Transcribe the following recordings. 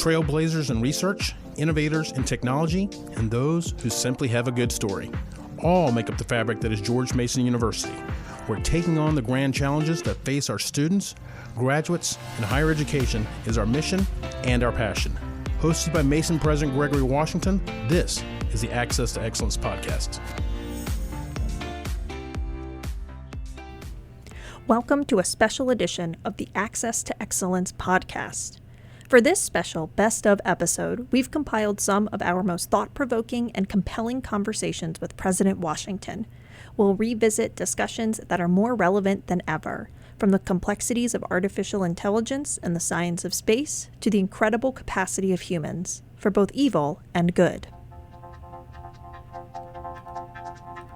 trailblazers in research, innovators in technology, and those who simply have a good story. All make up the fabric that is George Mason University. We're taking on the grand challenges that face our students, graduates, and higher education is our mission and our passion. Hosted by Mason President Gregory Washington, this is the Access to Excellence podcast. Welcome to a special edition of the Access to Excellence podcast. For this special Best of episode, we've compiled some of our most thought-provoking and compelling conversations with President Washington. We'll revisit discussions that are more relevant than ever, from the complexities of artificial intelligence and the science of space to the incredible capacity of humans, for both evil and good.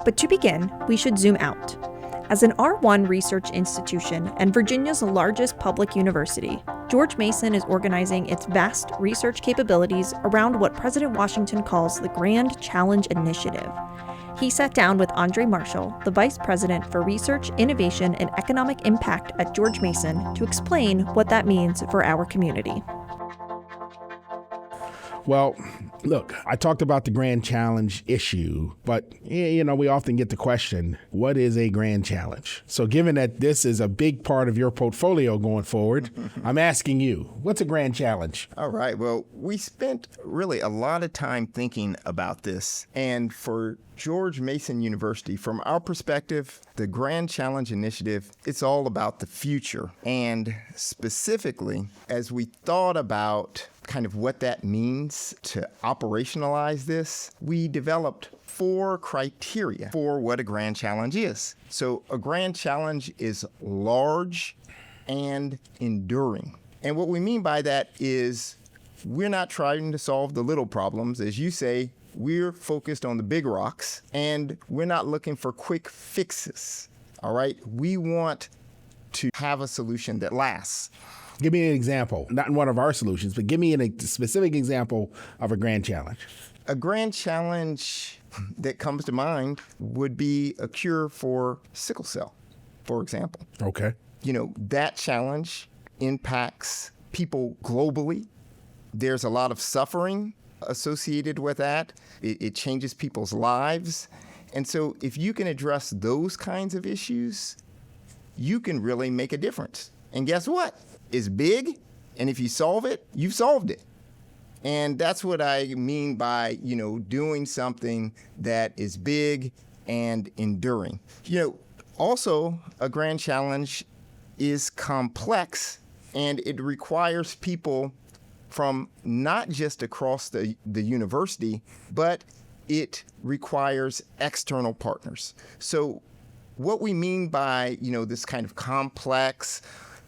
But to begin, we should zoom out. As an R1 research institution and Virginia's largest public university, George Mason is organizing its vast research capabilities around what President Washington calls the Grand Challenge Initiative. He sat down with Andre Marshall, the Vice President for Research, Innovation, and Economic Impact at George Mason, to explain what that means for our community. Well, look, I talked about the grand challenge issue, but, we often get the question, what is a grand challenge? So given that this is a big part of your portfolio going forward, I'm asking you, what's a grand challenge? All right. Well, we spent really a lot of time thinking about this. And for George Mason University, from our perspective, the Grand Challenge Initiative, it's all about the future. And specifically, as we thought about kind of what that means to operationalize this, we developed 4 criteria for what a grand challenge is. So a grand challenge is large and enduring. And what we mean by that is we're not trying to solve the little problems. As you say, we're focused on the big rocks, and we're not looking for quick fixes, all right? We want to have a solution that lasts. Give me an example, not in one of our solutions, but give me a specific example of a grand challenge. A grand challenge that comes to mind would be a cure for sickle cell, for example. Okay. That challenge impacts people globally. There's a lot of suffering associated with that. It changes people's lives. And so if you can address those kinds of issues, you can really make a difference. And guess what? It's big, and if you solve it, you've solved it. And that's what I mean by, doing something that is big and enduring. Also, a grand challenge is complex, and it requires people from not just across the university, but it requires external partners. So what we mean by, this kind of complex,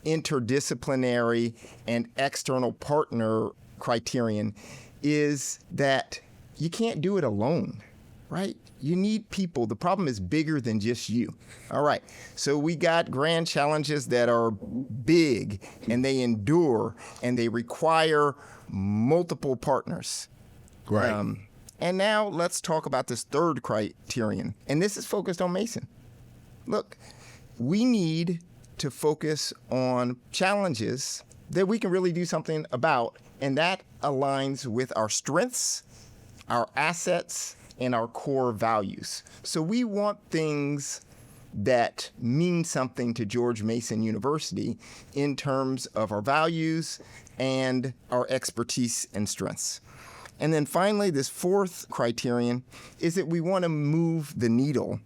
interdisciplinary, and external partner criterion is that you can't do it alone, right? You need people. The problem is bigger than just you. All right. So we got grand challenges that are big and they endure and they require multiple partners. Right. And now let's talk about this third criterion. And this is focused on Mason. Look, we need to focus on challenges that we can really do something about. And that aligns with our strengths, our assets, and our core values. So we want things that mean something to George Mason University in terms of our values and our expertise and strengths. And then finally, this fourth criterion is that we want to move the needle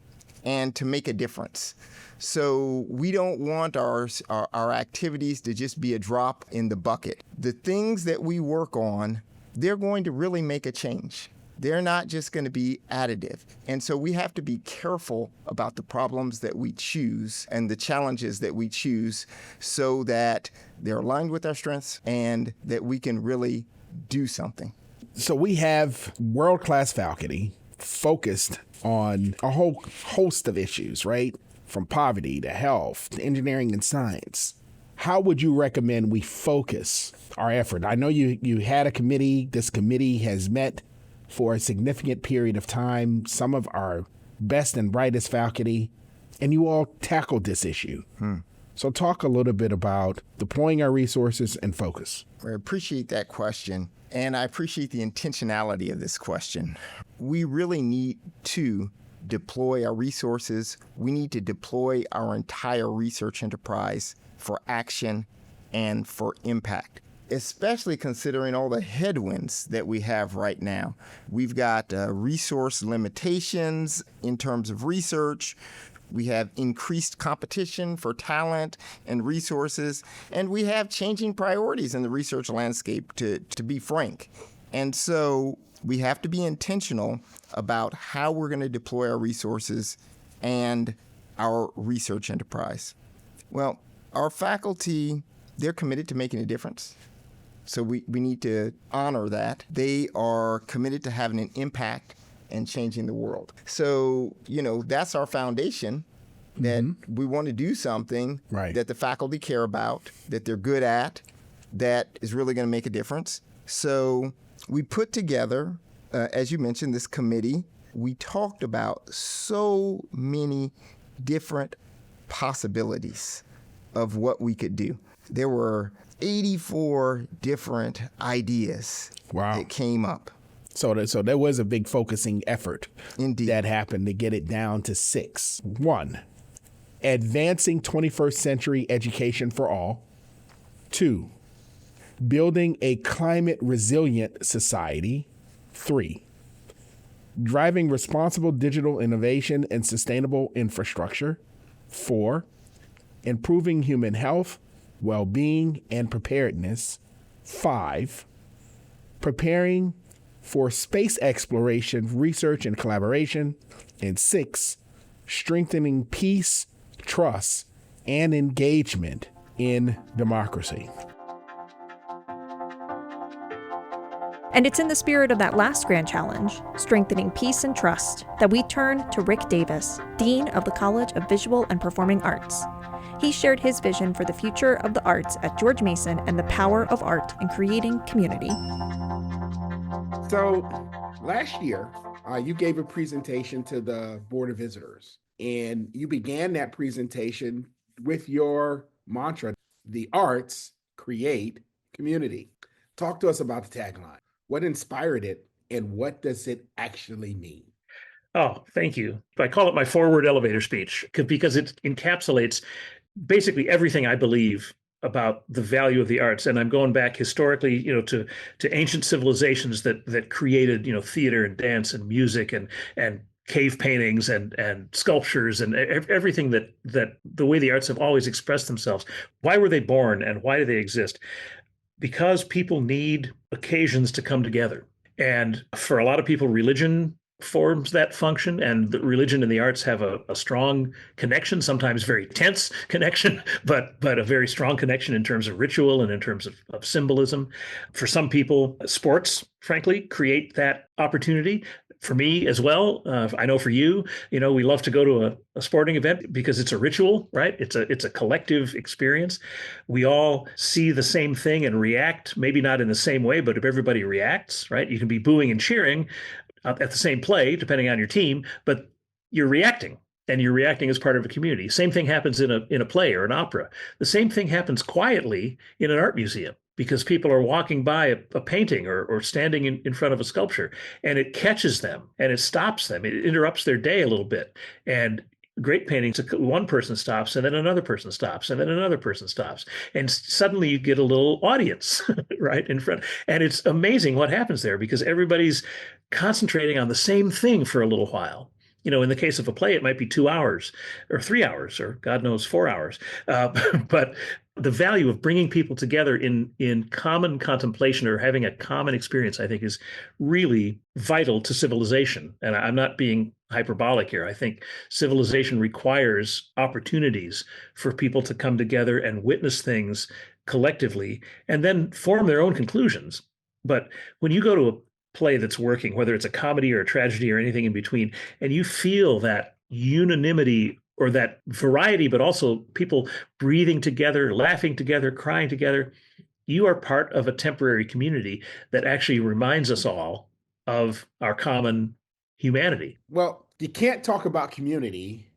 and to make a difference. So we don't want our activities to just be a drop in the bucket. The things that we work on, they're going to really make a change. They're not just going to be additive. And so we have to be careful about the problems that we choose and the challenges that we choose so that they're aligned with our strengths and that we can really do something. So we have world-class faculty focused on a whole host of issues, right? From poverty to health, to engineering and science. How would you recommend we focus our effort? I know you had a committee. This committee has met for a significant period of time, some of our best and brightest faculty, and you all tackled this issue. So talk a little bit about deploying our resources and focus. I appreciate that question, and I appreciate the intentionality of this question. We really need to deploy our resources. We need to deploy our entire research enterprise for action and for impact, especially considering all the headwinds that we have right now. We've got resource limitations in terms of research. We have increased competition for talent and resources, and we have changing priorities in the research landscape, to be frank. And so we have to be intentional about how we're going to deploy our resources and our research enterprise. Well, our faculty, they're committed to making a difference. So we need to honor that. They are committed to having an impact and changing the world. So, that's our foundation, that we want to do something that the faculty care about, that they're good at, that is really going to make a difference. So we put together, as you mentioned, this committee. We talked about so many different possibilities of what we could do. There were 84 different ideas that came up. So there was a big focusing effort Indeed. that happened to get it down to 6. 1, advancing 21st century education for all. 2, building a climate resilient society. 3, driving responsible digital innovation and sustainable infrastructure. 4, improving human health, well-being, and preparedness. 5, preparing for space exploration, research, and collaboration. And 6, strengthening peace, trust, and engagement in democracy. And it's in the spirit of that last grand challenge, strengthening peace and trust, that we turn to Rick Davis, Dean of the College of Visual and Performing Arts. He shared his vision for the future of the arts at George Mason and the power of art in creating community. So last year, you gave a presentation to the Board of Visitors, and you began that presentation with your mantra, the arts create community. Talk to us about the tagline. What inspired it, and what does it actually mean? Oh, thank you. I call it my forward elevator speech because it encapsulates basically everything I believe about the value of the arts. And I'm going back historically, to ancient civilizations that created, theater and dance and music and cave paintings and sculptures and everything that the way the arts have always expressed themselves. Why were they born and why do they exist? Because people need occasions to come together. And for a lot of people, religion forms that function, and the religion and the arts have a strong connection, sometimes very tense connection, but a very strong connection in terms of ritual and in terms of symbolism. For some people, sports, frankly, create that opportunity. For me as well, I know for you, we love to go to a sporting event because it's a ritual, right? It's a collective experience. We all see the same thing and react, maybe not in the same way, but if everybody reacts, right? You can be booing and cheering at the same play, depending on your team, but you're reacting. And you're reacting as part of a community. Same thing happens in a play or an opera. The same thing happens quietly in an art museum because people are walking by a painting or standing in front of a sculpture, and it catches them and it stops them. It interrupts their day a little bit. And great paintings, one person stops and then another person stops and then another person stops. And suddenly you get a little audience right in front. And it's amazing what happens there because everybody's concentrating on the same thing for a little while. In the case of a play, it might be 2 hours or 3 hours or God knows 4 hours. But the value of bringing people together in common contemplation or having a common experience, I think, is really vital to civilization. And I'm not being hyperbolic here. I think civilization requires opportunities for people to come together and witness things collectively and then form their own conclusions. But when you go to a play that's working, whether it's a comedy or a tragedy or anything in between, and you feel that unanimity or that variety, but also people breathing together, laughing together, crying together, you are part of a temporary community that actually reminds us all of our common humanity. Well, you can't talk about community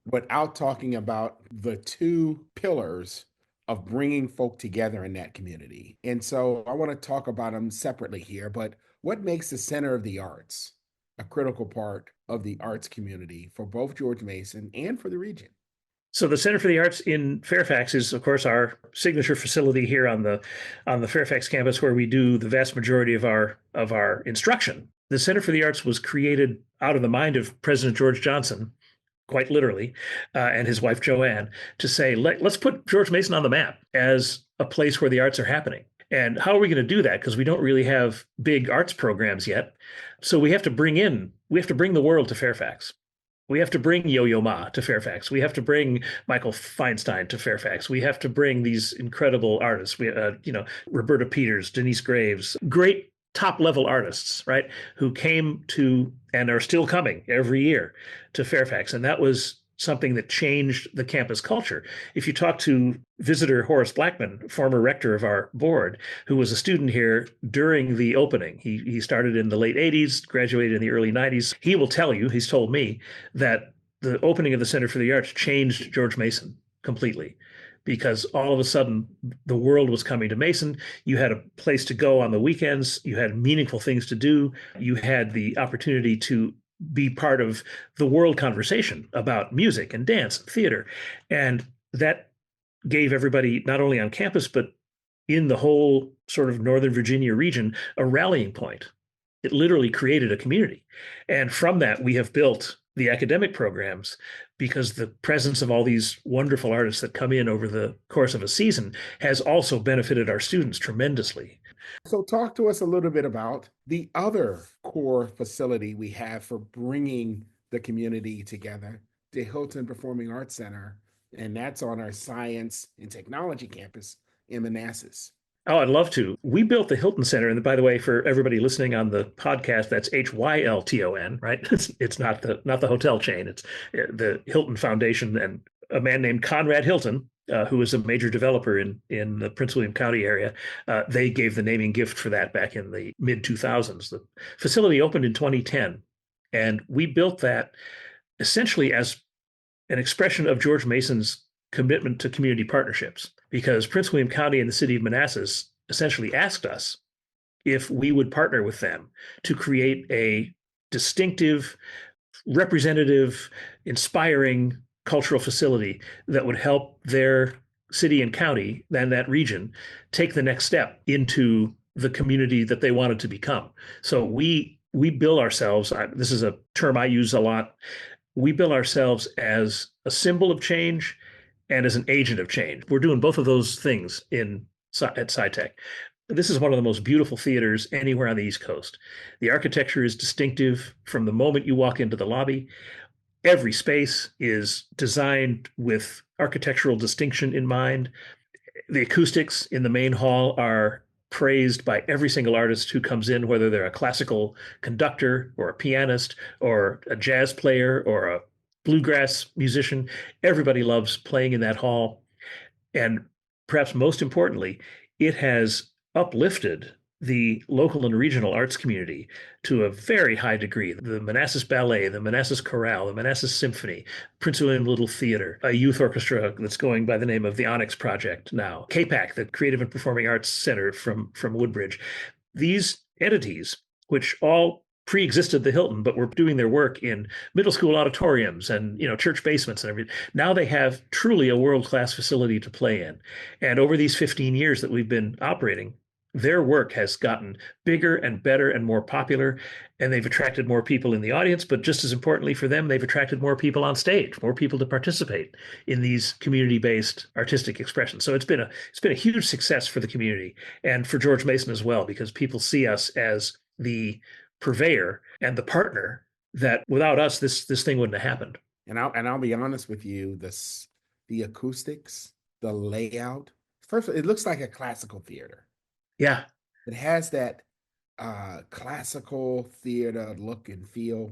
without talking about the two pillars of bringing folk together in that community. And so I want to talk about them separately here, but what makes the Center of the Arts a critical part of the arts community for both George Mason and for the region? So the Center for the Arts in Fairfax is, of course, our signature facility here on the Fairfax campus, where we do the vast majority of our instruction. The Center for the Arts was created out of the mind of President George Johnson, quite literally, and his wife Joanne, to say, let's put George Mason on the map as a place where the arts are happening. And how are we going to do that? Because we don't really have big arts programs yet. So we have to bring the world to Fairfax. We have to bring Yo-Yo Ma to Fairfax. We have to bring Michael Feinstein to Fairfax. We have to bring these incredible artists. Roberta Peters, Denise Graves, great top level artists, right? Who came to and are still coming every year to Fairfax. And that was something that changed the campus culture. If you talk to visitor Horace Blackman, former rector of our board, who was a student here during the opening, he started in the late 80s, graduated in the early 90s. He will tell you, he's told me, that the opening of the Center for the Arts changed George Mason completely, because all of a sudden the world was coming to Mason. You had a place to go on the weekends. You had meaningful things to do. You had the opportunity to be part of the world conversation about music and dance and theater. And that gave everybody, not only on campus, but in the whole sort of Northern Virginia region, a rallying point. It literally created a community. And from that, we have built the academic programs, because the presence of all these wonderful artists that come in over the course of a season has also benefited our students tremendously. So, talk to us a little bit about the other core facility we have for bringing the community together, the Hilton Performing Arts Center, and that's on our science and technology campus in Manassas. Oh, I'd love to. We built the Hilton Center. And by the way, for everybody listening on the podcast, that's Hylton, right? It's not the hotel chain. It's the Hilton Foundation, and a man named Conrad Hilton, who was a major developer in the Prince William County area. They gave the naming gift for that back in the mid 2000s. The facility opened in 2010, and we built that essentially as an expression of George Mason's commitment to community partnerships, because Prince William County and the city of Manassas essentially asked us if we would partner with them to create a distinctive, representative, inspiring cultural facility that would help their city and county and that region take the next step into the community that they wanted to become. So we bill ourselves, this is a term I use a lot, we bill ourselves as a symbol of change and as an agent of change. We're doing both of those things at SciTech. This is one of the most beautiful theaters anywhere on the East Coast. The architecture is distinctive from the moment you walk into the lobby. Every space is designed with architectural distinction in mind. The acoustics in the main hall are praised by every single artist who comes in, whether they're a classical conductor or a pianist or a jazz player or a bluegrass musician. Everybody loves playing in that hall. And perhaps most importantly, it has uplifted the local and regional arts community to a very high degree. The Manassas Ballet, the Manassas Chorale, the Manassas Symphony, Prince William Little Theater, a youth orchestra that's going by the name of the Onyx Project now, KPAC, the Creative and Performing Arts Center from Woodbridge. These entities, which all pre-existed the Hilton, but were doing their work in middle school auditoriums and church basements and everything. Now they have truly a world-class facility to play in. And over these 15 years that we've been operating, their work has gotten bigger and better and more popular, and they've attracted more people in the audience. But just as importantly for them, they've attracted more people on stage, more people to participate in these community-based artistic expressions. So it's been a huge success for the community and for George Mason as well, because people see us as the purveyor and the partner that without us, this thing wouldn't have happened. And I'll be honest with you, the acoustics, the layout. First, it looks like a classical theater. Yeah. It has that classical theater look and feel,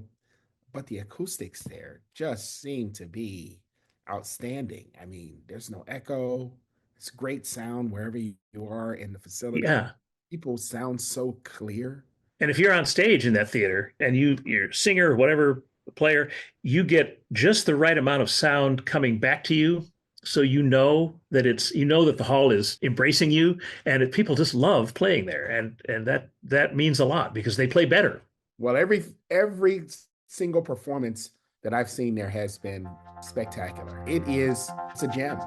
but the acoustics there just seem to be outstanding. I mean, there's no echo. It's great sound wherever you are in the facility. Yeah. People sound so clear. And if you're on stage in that theater and you're a singer or whatever player, you get just the right amount of sound coming back to you. So you know that the hall is embracing you, and people just love playing there, and that means a lot because they play better. Well, every single performance that I've seen there has been spectacular. It's a gem.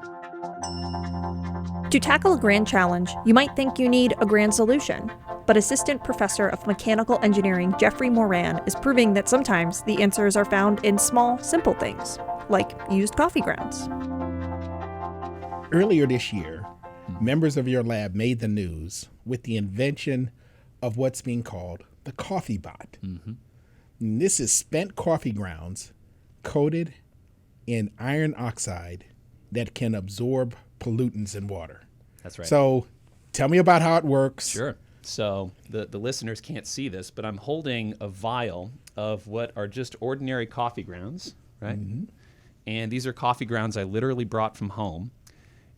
To tackle a grand challenge, you might think you need a grand solution, but Assistant Professor of Mechanical Engineering Jeffrey Moran is proving that sometimes the answers are found in small, simple things, like used coffee grounds. Earlier this year, members of your lab made the news with the invention of what's being called the coffee bot. Mm-hmm. And this is spent coffee grounds coated in iron oxide that can absorb pollutants in water. That's right. So tell me about how it works. Sure. So the listeners can't see this, but I'm holding a vial of what are just ordinary coffee grounds, right? Mm-hmm. And these are coffee grounds I literally brought from home.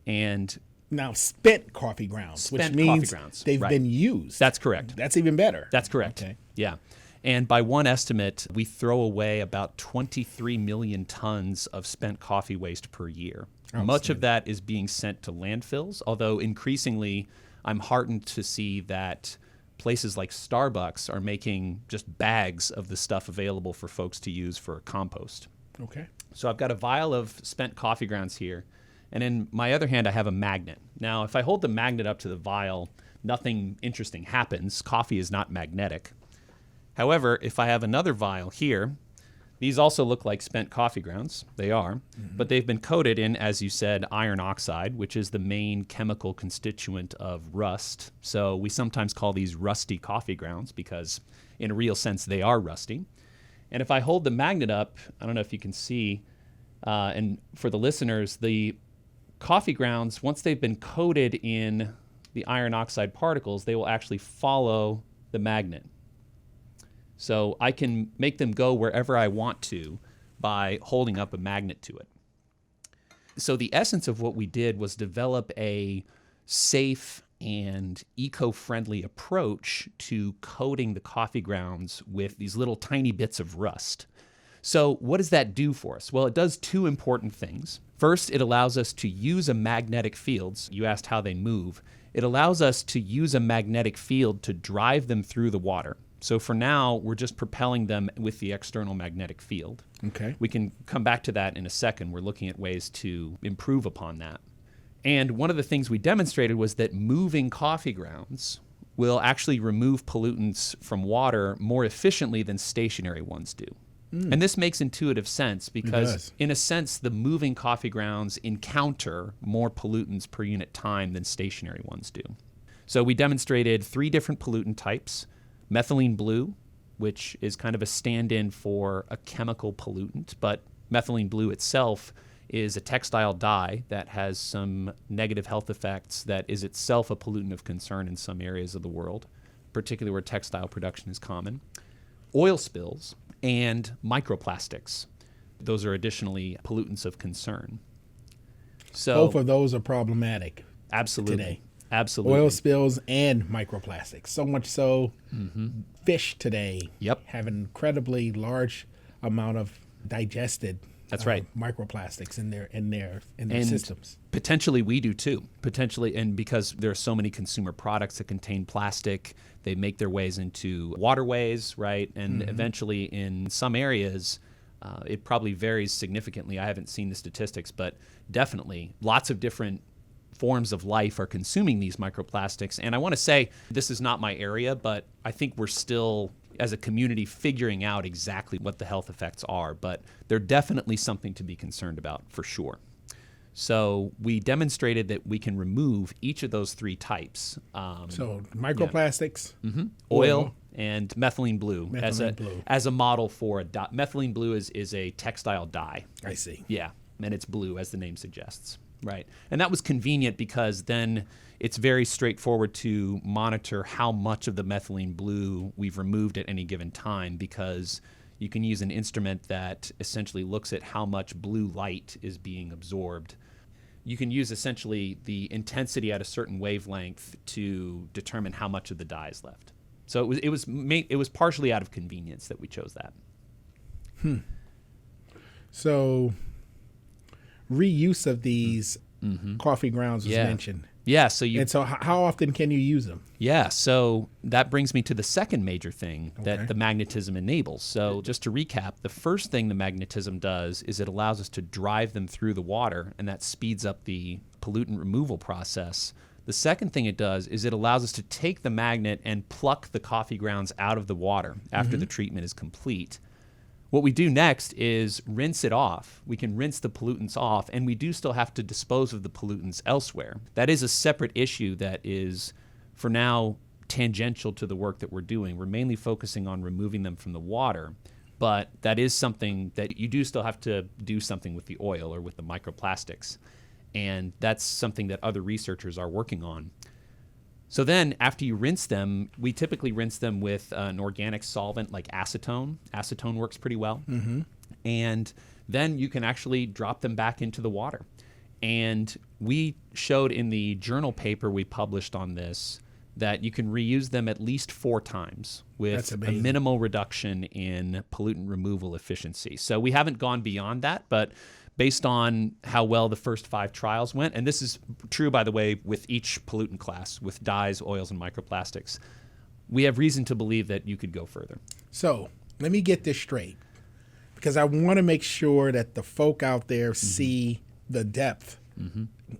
And now spent coffee grounds, which means they've been used. That's correct. That's even better. That's correct. Okay. Yeah. And by one estimate, we throw away about 23 million tons of spent coffee waste per year. Much of that is being sent to landfills, although increasingly I'm heartened to see that places like Starbucks are making just bags of the stuff available for folks to use for compost. Okay. So I've got a vial of spent coffee grounds here, and in my other hand I have a magnet. Now, if I hold the magnet up to the vial, nothing interesting happens. Coffee is not magnetic. However, if I have another vial here, these also look like spent coffee grounds. They are, but they've been coated in, as you said, iron oxide, which is the main chemical constituent of rust. So we sometimes call these rusty coffee grounds because in a real sense they are rusty. And if I hold the magnet up, I don't know if you can see, and for the listeners, the coffee grounds, once they've been coated in the iron oxide particles, they will actually follow the magnet. So I can make them go wherever I want to by holding up a magnet to it. So the essence of what we did was develop a safe and eco-friendly approach to coating the coffee grounds with these little tiny bits of rust. So what does that do for us? Well, it does two important things. First, it allows us to use a magnetic field. You asked how they move. It allows us to use a magnetic field to drive them through the water. So for now, we're just propelling them with the external magnetic field. Okay. We can come back to that in a second. We're looking at ways to improve upon that. And one of the things we demonstrated was that moving coffee grounds will actually remove pollutants from water more efficiently than stationary ones do. And this makes intuitive sense because, in a sense, the moving coffee grounds encounter more pollutants per unit time than stationary ones do. So we demonstrated 3 different pollutant types. Methylene blue, which is kind of a stand-in for a chemical pollutant, but methylene blue itself is a textile dye that has some negative health effects that is itself a pollutant of concern in some areas of the world, particularly where textile production is common. Oil spills and microplastics. Those are additionally pollutants of concern. So both of those are problematic. Absolutely. Today. Absolutely. Oil spills and microplastics. So much so, fish today have an incredibly large amount of digested That's right. microplastics in their systems. Potentially we do too. Potentially, and because there are so many consumer products that contain plastic, they make their ways into waterways, right? And eventually in some areas, it probably varies significantly. I haven't seen the statistics, but definitely lots of different forms of life are consuming these microplastics. And I want to say, this is not my area, but I think we're still, as a community, figuring out exactly what the health effects are, but they're definitely something to be concerned about for sure. So we demonstrated that we can remove each of those 3 types. So microplastics, oil, and methylene blue, blue as a model for a dye. Methylene blue is a textile dye. I see. Yeah, and it's blue, as the name suggests. Right. And that was convenient because then it's very straightforward to monitor how much of the methylene blue we've removed at any given time, because you can use an instrument that essentially looks at how much blue light is being absorbed. You can use essentially the intensity at a certain wavelength to determine how much of the dye is left. So it was partially out of convenience that we chose that. So reuse of these coffee grounds was mentioned. Yeah. So how often can you use them? Yeah, so that brings me to the second major thing that the magnetism enables. So just to recap, the first thing the magnetism does is it allows us to drive them through the water, and that speeds up the pollutant removal process. The second thing it does is it allows us to take the magnet and pluck the coffee grounds out of the water after the treatment is complete. What we do next is rinse it off. We can rinse the pollutants off, and we do still have to dispose of the pollutants elsewhere. That is a separate issue that is, for now, tangential to the work that we're doing. We're mainly focusing on removing them from the water, but that is something that you do still have to do something with the oil or with the microplastics, and that's something that other researchers are working on. So then, after you rinse them, we typically rinse them with an organic solvent like acetone. Acetone works pretty well. And then you can actually drop them back into the water. And we showed in the journal paper we published on this that you can reuse them at least 4 times with a minimal reduction in pollutant removal efficiency. So we haven't gone beyond that, but based on how well the first 5 trials went, and this is true, by the way, with each pollutant class, with dyes, oils, and microplastics, we have reason to believe that you could go further. So let me get this straight, because I want to make sure that the folk out there see the depth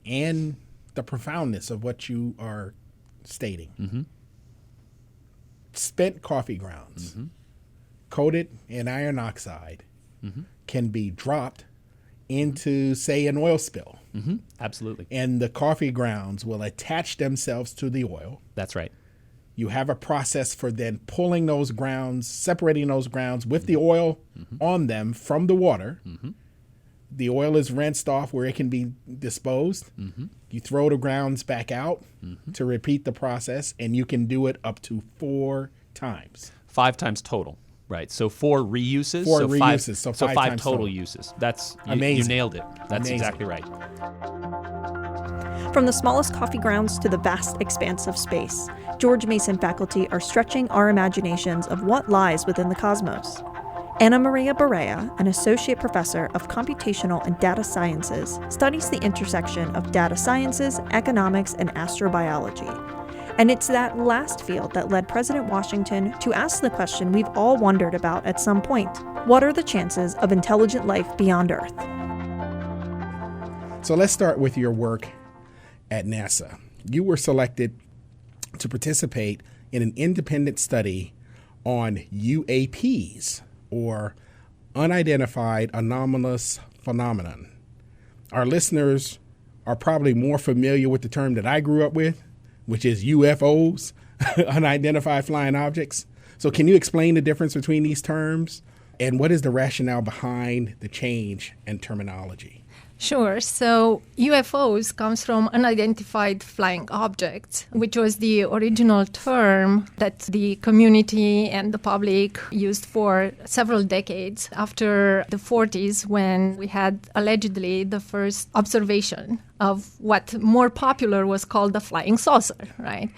and the profoundness of what you are stating. Spent coffee grounds coated in iron oxide can be dropped into, say, an oil spill. Absolutely. And the coffee grounds will attach themselves to the oil. That's right. You have a process for then pulling those grounds, separating those grounds with the oil on them from the water. The oil is rinsed off where it can be disposed. You throw the grounds back out to repeat the process, and you can do it up to 4 times. 5 times total. Right, so 4 reuses. 4 so reuses, so 5 5 times total total. uses. That's Amazing. You nailed it. That's Amazing. exactly right. From the smallest coffee grounds to the vast expanse of space, George Mason faculty are stretching our imaginations of what lies within the cosmos. Anna Maria Barea, an associate professor of computational and data sciences, studies the intersection of data sciences, economics, and astrobiology. And it's that last field that led President Washington to ask the question we've all wondered about at some point. What are the chances of intelligent life beyond Earth? So let's start with your work at NASA. You were selected to participate in an independent study on UAPs, or Unidentified Anomalous Phenomenon. Our listeners are probably more familiar with the term that I grew up with, which is UFOs, unidentified flying objects. So can you explain the difference between these terms, and what is the rationale behind the change in terminology? Sure. So UFOs comes from unidentified flying objects, which was the original term that the community and the public used for several decades after the 40s, when we had allegedly the first observation of what more popular was called the flying saucer, right?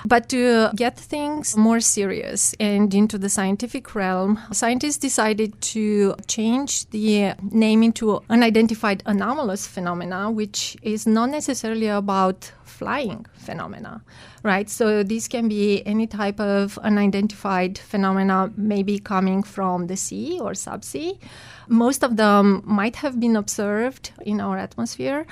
But to get things more serious and into the scientific realm, scientists decided to change the name into unidentified anomalous phenomena, which is not necessarily about flying phenomena, right? So these can be any type of unidentified phenomena, maybe coming from the sea or subsea. Most of them might have been observed in our atmosphere.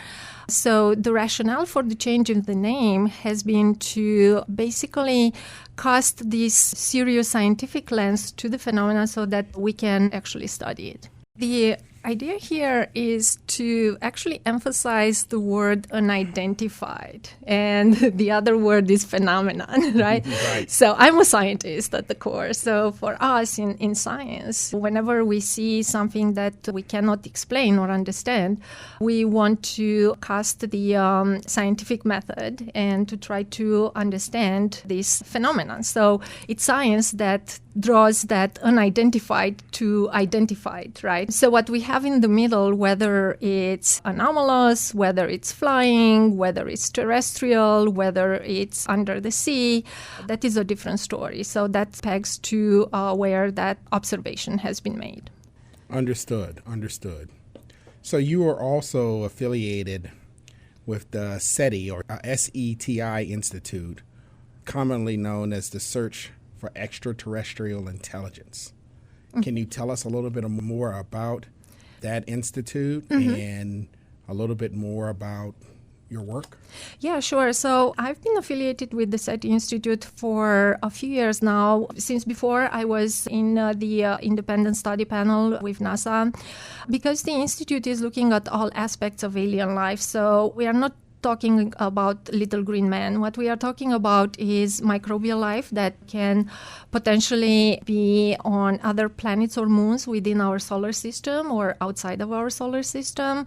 So the rationale for the change in the name has been to basically cast this serious scientific lens to the phenomena so that we can actually study it. The idea here is to actually emphasize the word unidentified, and the other word is phenomenon, right? So I'm a scientist at the core. So for us in science, whenever we see something that we cannot explain or understand, we want to cast the scientific method and to try to understand this phenomenon. So it's science that draws that unidentified to identified, right? So what we have in the middle, whether it's anomalous, whether it's flying, whether it's terrestrial, whether it's under the sea, that is a different story. So that pegs to where that observation has been made. Understood. So you are also affiliated with the SETI or SETI Institute, commonly known as the Search for Extraterrestrial Intelligence. Can you tell us a little bit more about that institute and a little bit more about your work? Yeah, sure. So I've been affiliated with the SETI Institute for a few years now. Since before I was in the independent study panel with NASA, because the Institute is looking at all aspects of alien life. So we are not talking about little green men. What we are talking about is microbial life that can potentially be on other planets or moons within our solar system or outside of our solar system,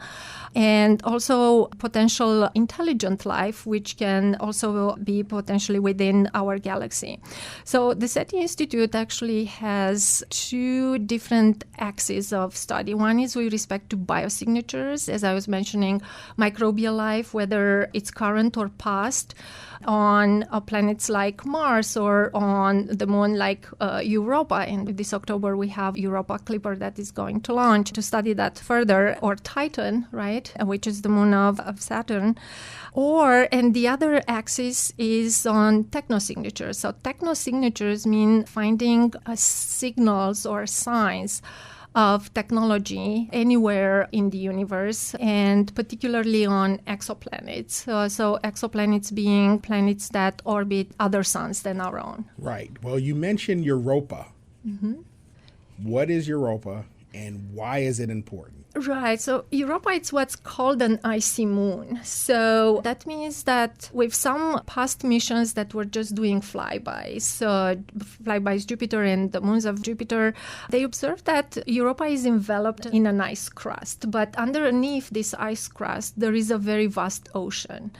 and also potential intelligent life, which can also be potentially within our galaxy. So the SETI Institute actually has two different axes of study. One is with respect to biosignatures, as I was mentioning, microbial life, whether it's current or past, on planets like Mars or on the moon like Europa. And this October we have Europa Clipper that is going to launch to study that further, or Titan, right, which is the moon of Saturn. And the other axis is on technosignatures. So technosignatures mean finding signals or signs of technology anywhere in the universe, and particularly on exoplanets. So exoplanets being planets that orbit other suns than our own. Right. Well, you mentioned Europa. What is Europa and why is it important? Right. So Europa, it's what's called an icy moon. So that means that with some past missions that were just doing flybys Jupiter and the moons of Jupiter, they observed that Europa is enveloped in an ice crust. But underneath this ice crust, there is a very vast ocean.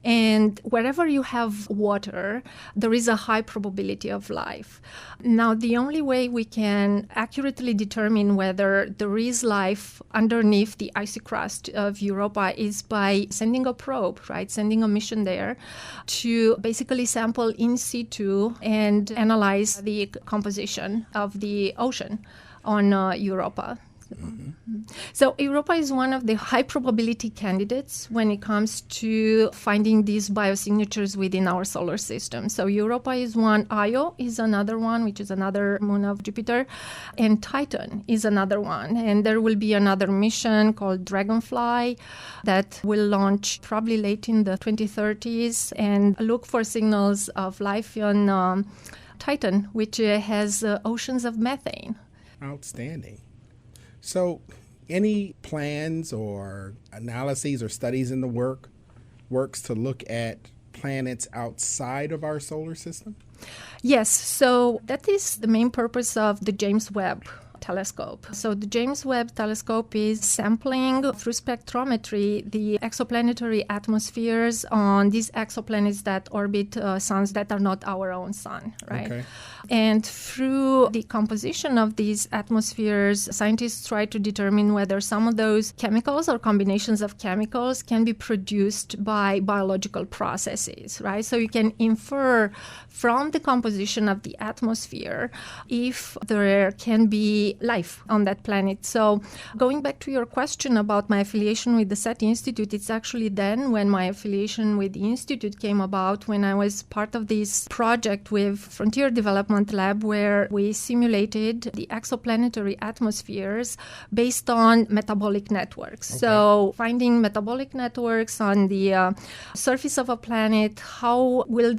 And wherever you have water, there is a high probability of life. Now, the only way we can accurately determine whether there is life underneath the icy crust of Europa is by sending a probe, right? Sending a mission there to basically sample in situ and analyze the composition of the ocean on Europa. So Europa is one of the high probability candidates when it comes to finding these biosignatures within our solar system. So Europa is one, Io is another one, which is another moon of Jupiter, and Titan is another one. And there will be another mission called Dragonfly that will launch probably late in the 2030s and look for signals of life on Titan, which has oceans of methane. Outstanding. So any plans or analyses or studies in the works to look at planets outside of our solar system? Yes, so that is the main purpose of the James Webb telescope. So the James Webb telescope is sampling through spectrometry the exoplanetary atmospheres on these exoplanets that orbit suns that are not our own sun, right? Okay. And through the composition of these atmospheres, scientists try to determine whether some of those chemicals or combinations of chemicals can be produced by biological processes, right? So you can infer from the composition of the atmosphere if there can be life on that planet. So going back to your question about my affiliation with the SETI Institute, it's actually then when my affiliation with the Institute came about, when I was part of this project with Frontier Development Lab, where we simulated the exoplanetary atmospheres based on metabolic networks. Okay. So finding metabolic networks on the surface of a planet, how will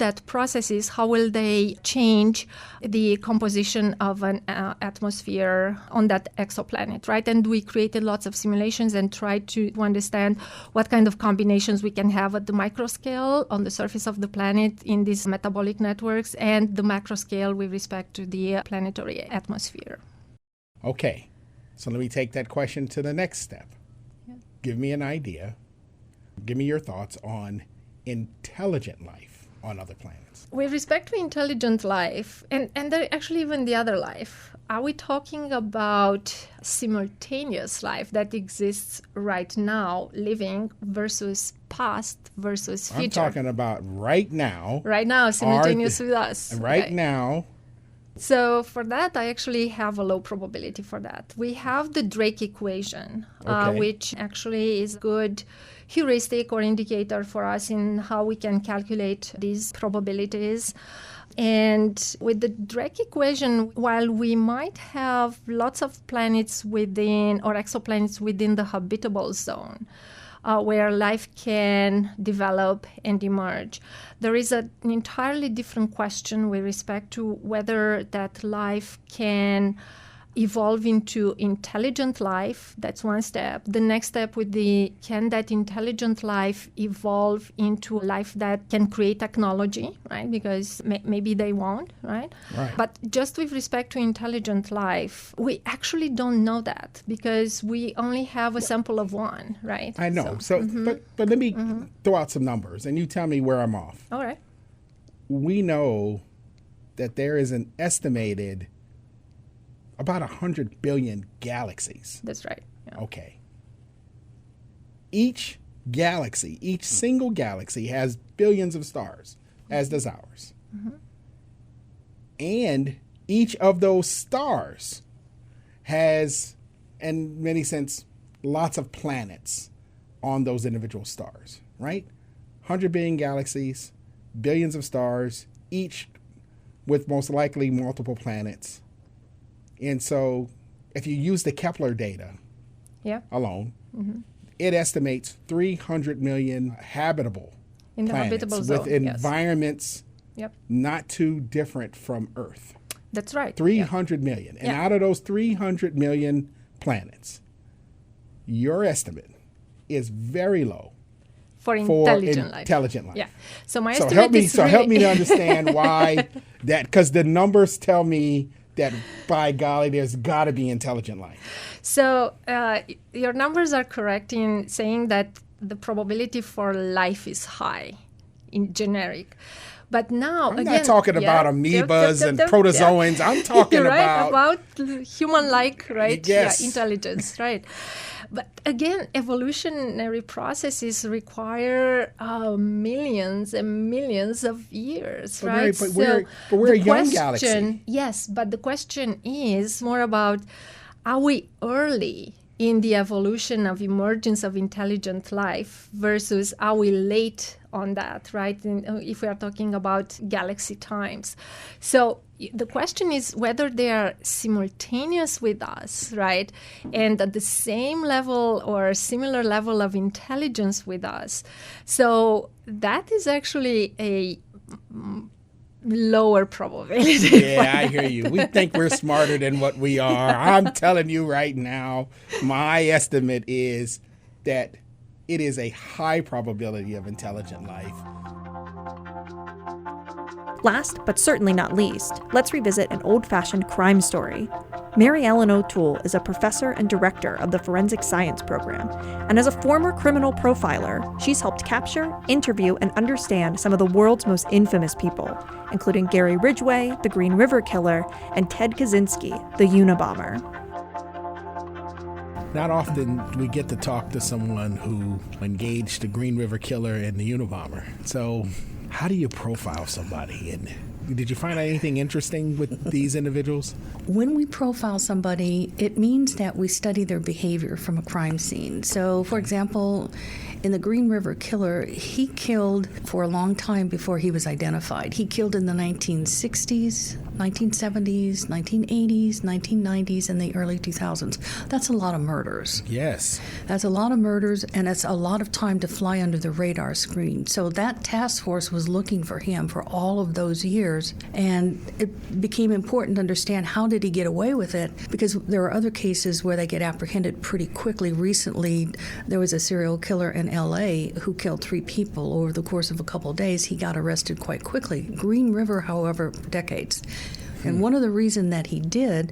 how will they change the composition of an atmosphere on that exoplanet, right? And we created lots of simulations and tried to understand what kind of combinations we can have at the micro scale on the surface of the planet in these metabolic networks, and the macro scale with respect to the planetary atmosphere. Okay, so let me take that question to the next step. Yeah. Give me an idea. Give me your thoughts on intelligent life on other planets. With respect to intelligent life, and actually even the other life, are we talking about simultaneous life that exists right now, living, versus past versus future? I'm talking about right now. Right now, simultaneous with us. Right now, So for that, I actually have a low probability for that. We have the Drake equation, Okay. which actually is a good heuristic or indicator for us in how we can calculate these probabilities. And with the Drake equation, while we might have lots of planets within or exoplanets within the habitable zone, where life can develop and emerge, there is an entirely different question with respect to whether that life can evolve into intelligent life. That's one step. The next step would be, can that intelligent life evolve into a life that can create technology, right? Because maybe they won't, right? Right. But just with respect to intelligent life, we actually don't know that because we only have a sample of one, right? I know. So, but let me throw out some numbers, and you tell me where I'm off. All right. We know that there is an estimated about 100 billion galaxies. That's right. Yeah. Okay. Each galaxy, each single galaxy has billions of stars, as does ours. And each of those stars has, in many sense, lots of planets on those individual stars, right? 100 billion galaxies, billions of stars, each with most likely multiple planets. And so if you use the Kepler data alone, it estimates 300 million habitable In the planets habitable with zone, yes. environments Yep. not too different from Earth. That's right. 300 million. And Yeah. out of those 300 million planets, your estimate is very low For for intelligent life. intelligent life. Yeah. So my So estimate help me. is So really help me to understand why that, because the numbers tell me that by golly, there's got to be intelligent life. So your numbers are correct in saying that the probability for life is high in generic. But now, I'm again, not talking about amoebas and protozoans. I'm talking right, about human-like, right? Yes. Yeah, intelligence, right? But again, evolutionary processes require millions and millions of years, right? But we're the a young question, galaxy. Yes, but the question is more about, are we early in the evolution of emergence of intelligent life versus are we late on that, right? If we are talking about galaxy times. So the question is whether they are simultaneous with us, right? And at the same level or similar level of intelligence with us. So that is actually a lower probability. Yeah, I hear you. We think we're smarter than what we are. I'm telling you right now, my estimate is that it is a high probability of intelligent life. Last, but certainly not least, let's revisit an old-fashioned crime story. Mary Ellen O'Toole is a professor and director of the Forensic Science program, and as a former criminal profiler, she's helped capture, interview, and understand some of the world's most infamous people, including Gary Ridgway, the Green River Killer, and Ted Kaczynski, the Unabomber. Not often do we get to talk to someone who engaged the Green River Killer and the Unabomber. So how do you profile somebody? And did you find out anything interesting with these individuals? When we profile somebody, it means that we study their behavior from a crime scene. So, for example, in the Green River Killer, he killed for a long time before he was identified. He killed in the 1960s, 1970s, 1980s, 1990s, and the early 2000s. That's a lot of murders. Yes. That's a lot of murders, and it's a lot of time to fly under the radar screen. So that task force was looking for him for all of those years, and it became important to understand how did he get away with it, because there are other cases where they get apprehended pretty quickly. Recently, there was a serial killer in L.A. who killed 3 people over the course of a couple of days. He got arrested quite quickly. Green River, however, decades. And one of the reasons that he did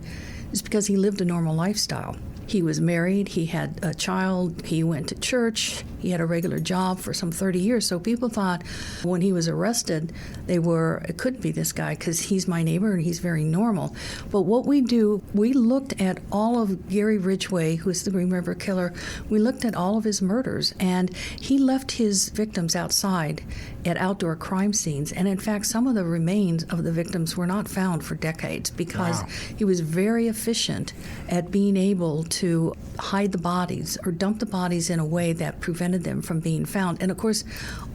is because he lived a normal lifestyle. He was married, he had a child, he went to church, he had a regular job for some 30 years. So people thought when he was arrested, it couldn't be this guy because he's my neighbor and he's very normal. But what we do, we looked at all of Gary Ridgway, who is the Green River Killer, we looked at all of his murders, and he left his victims outside at outdoor crime scenes. And in fact, some of the remains of the victims were not found for decades because he was very efficient at being able to hide the bodies or dump the bodies in a way that prevented them from being found. And of course,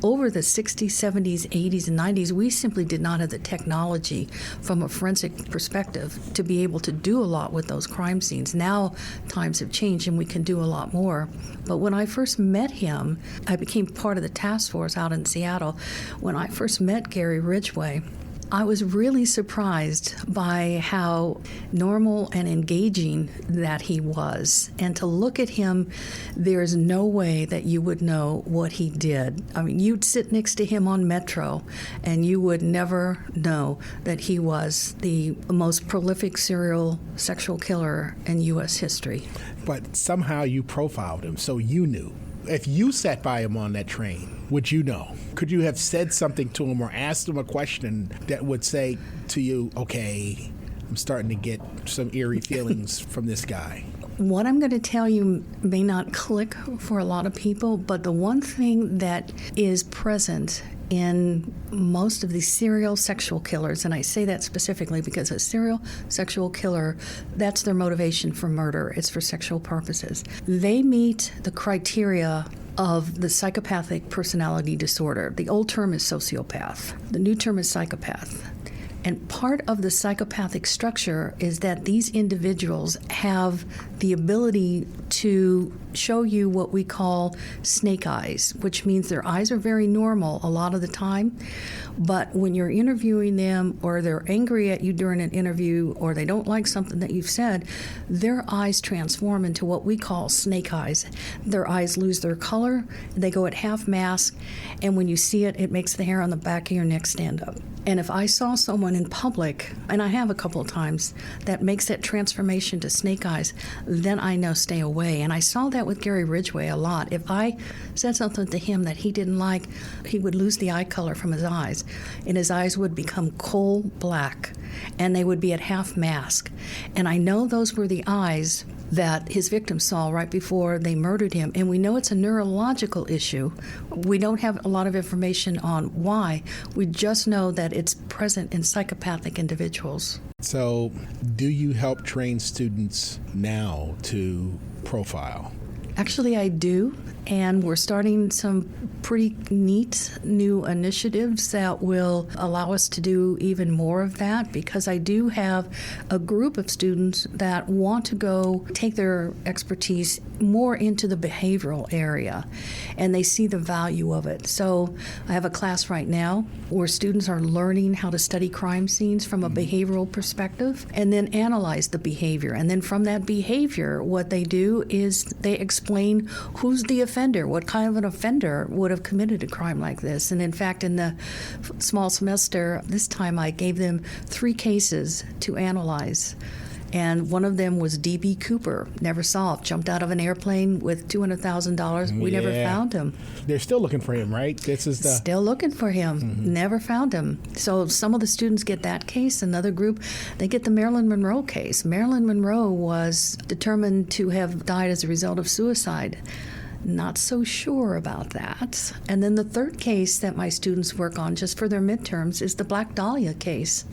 over the 60s, 70s, 80s, and 90s, we simply did not have the technology from a forensic perspective to be able to do a lot with those crime scenes. Now times have changed and we can do a lot more. But when I first met him, I became part of the task force out in Seattle. When I first met Gary Ridgway, I was really surprised by how normal and engaging that he was. And to look at him, there's no way that you would know what he did. I mean, you'd sit next to him on Metro, and you would never know that he was the most prolific serial sexual killer in U.S. history. But somehow you profiled him, so you knew. If you sat by him on that train, would you know? Could you have said something to him or asked him a question that would say to you, okay, I'm starting to get some eerie feelings from this guy? What I'm going to tell you may not click for a lot of people, but the one thing that is present in most of these serial sexual killers, and I say that specifically because a serial sexual killer, that's their motivation for murder. It's for sexual purposes. They meet the criteria of the psychopathic personality disorder. The old term is sociopath. The new term is psychopath. And part of the psychopathic structure is that these individuals have the ability to show you what we call snake eyes, which means their eyes are very normal a lot of the time. But when you're interviewing them, or they're angry at you during an interview, or they don't like something that you've said, their eyes transform into what we call snake eyes. Their eyes lose their color, they go at half mask, and when you see it, it makes the hair on the back of your neck stand up. And if I saw someone in public, and I have a couple of times, that makes that transformation to snake eyes, then I know stay away. And I saw that with Gary Ridgway a lot. If I said something to him that he didn't like, he would lose the eye color from his eyes, and his eyes would become coal black, and they would be at half mask. And I know those were the eyes that his victim saw right before they murdered him. And we know it's a neurological issue. We don't have a lot of information on why. We just know that it's present in psychopathic individuals. So, do you help train students now to profile? Actually, I do. And we're starting some pretty neat new initiatives that will allow us to do even more of that, because I do have a group of students that want to go take their expertise more into the behavioral area, and they see the value of it. So I have a class right now where students are learning how to study crime scenes from a behavioral perspective and then analyze the behavior. And then from that behavior, what they do is they explain who's the offender, what kind of an offender would have committed a crime like this. And in fact, in the small semester, this time I gave them 3 cases to analyze. And one of them was D.B. Cooper, never solved, jumped out of an airplane with $200,000. We never found him. They're still looking for him, right? This is Still looking for him. Never found him. So some of the students get that case. Another group, they get the Marilyn Monroe case. Marilyn Monroe was determined to have died as a result of suicide. Not so sure about that. And then the third case that my students work on just for their midterms is the Black Dahlia case.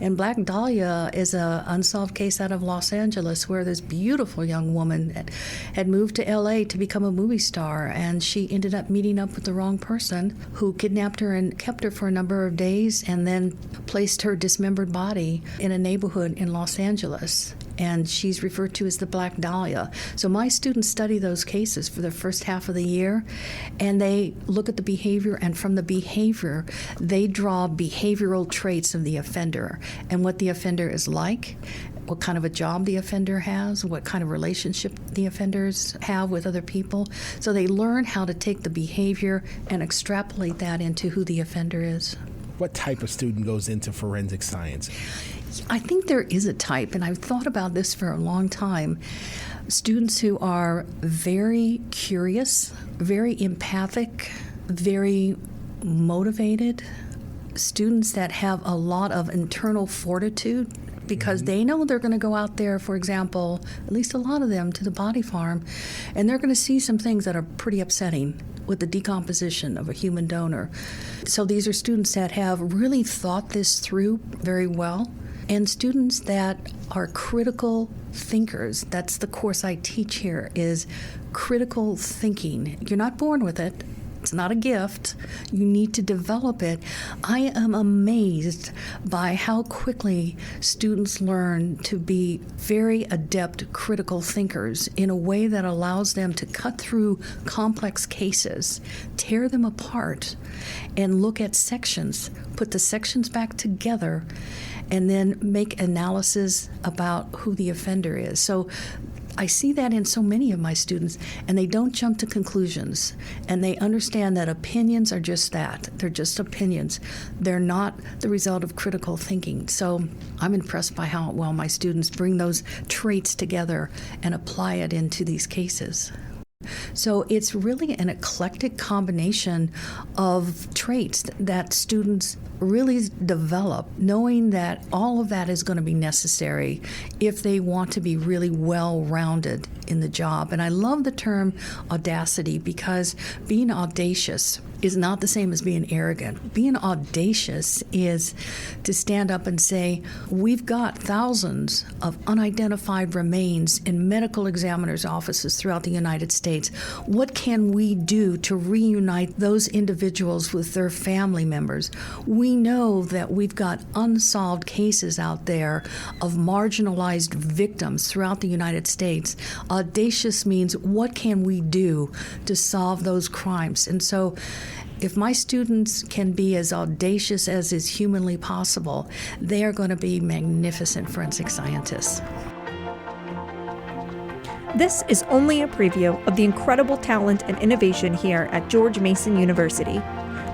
And Black Dahlia is an unsolved case out of Los Angeles where this beautiful young woman had moved to LA to become a movie star, and she ended up meeting up with the wrong person who kidnapped her and kept her for a number of days and then placed her dismembered body in a neighborhood in Los Angeles. And she's referred to as the Black Dahlia. So my students study those cases for the first half of the year, and they look at the behavior, and from the behavior, they draw behavioral traits of the offender and what the offender is like, what kind of a job the offender has, what kind of relationship the offenders have with other people. So they learn how to take the behavior and extrapolate that into who the offender is. What type of student goes into forensic science? I think there is a type, and I've thought about this for a long time. Students who are very curious, very empathic, very motivated, students that have a lot of internal fortitude because they know they're going to go out there, for example, at least a lot of them, to the body farm, and they're going to see some things that are pretty upsetting with the decomposition of a human donor. So these are students that have really thought this through very well, and students that are critical thinkers. That's the course I teach here, is critical thinking. You're not born with it. It's not a gift. You need to develop it. I am amazed by how quickly students learn to be very adept critical thinkers in a way that allows them to cut through complex cases, tear them apart, and look at sections, put the sections back together, and then make analysis about who the offender is. So I see that in so many of my students, and they don't jump to conclusions, and they understand that opinions are just that. They're just opinions. They're not the result of critical thinking. So I'm impressed by how well my students bring those traits together and apply it into these cases. So it's really an eclectic combination of traits that students really develop, knowing that all of that is going to be necessary if they want to be really well-rounded in the job. And I love the term audacity, because being audacious is not the same as being arrogant. Being audacious is to stand up and say, we've got thousands of unidentified remains in medical examiners' offices throughout the United States. What can we do to reunite those individuals with their family members? We know that we've got unsolved cases out there of marginalized victims throughout the United States. Audacious means, what can we do to solve those crimes? And so if my students can be as audacious as is humanly possible, they are going to be magnificent forensic scientists. This is only a preview of the incredible talent and innovation here at George Mason University.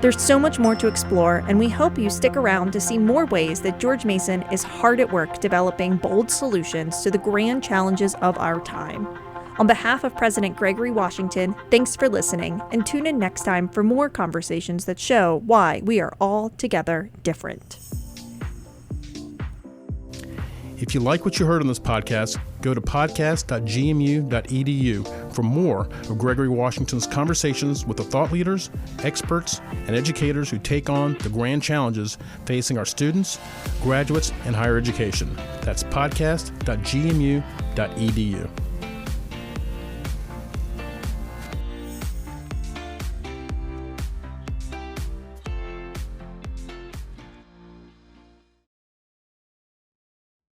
There's so much more to explore, and we hope you stick around to see more ways that George Mason is hard at work developing bold solutions to the grand challenges of our time. On behalf of President Gregory Washington, thanks for listening, and tune in next time for more conversations that show why we are all together different. If you like what you heard on this podcast, go to podcast.gmu.edu for more of Gregory Washington's conversations with the thought leaders, experts, and educators who take on the grand challenges facing our students, graduates, and higher education. That's podcast.gmu.edu.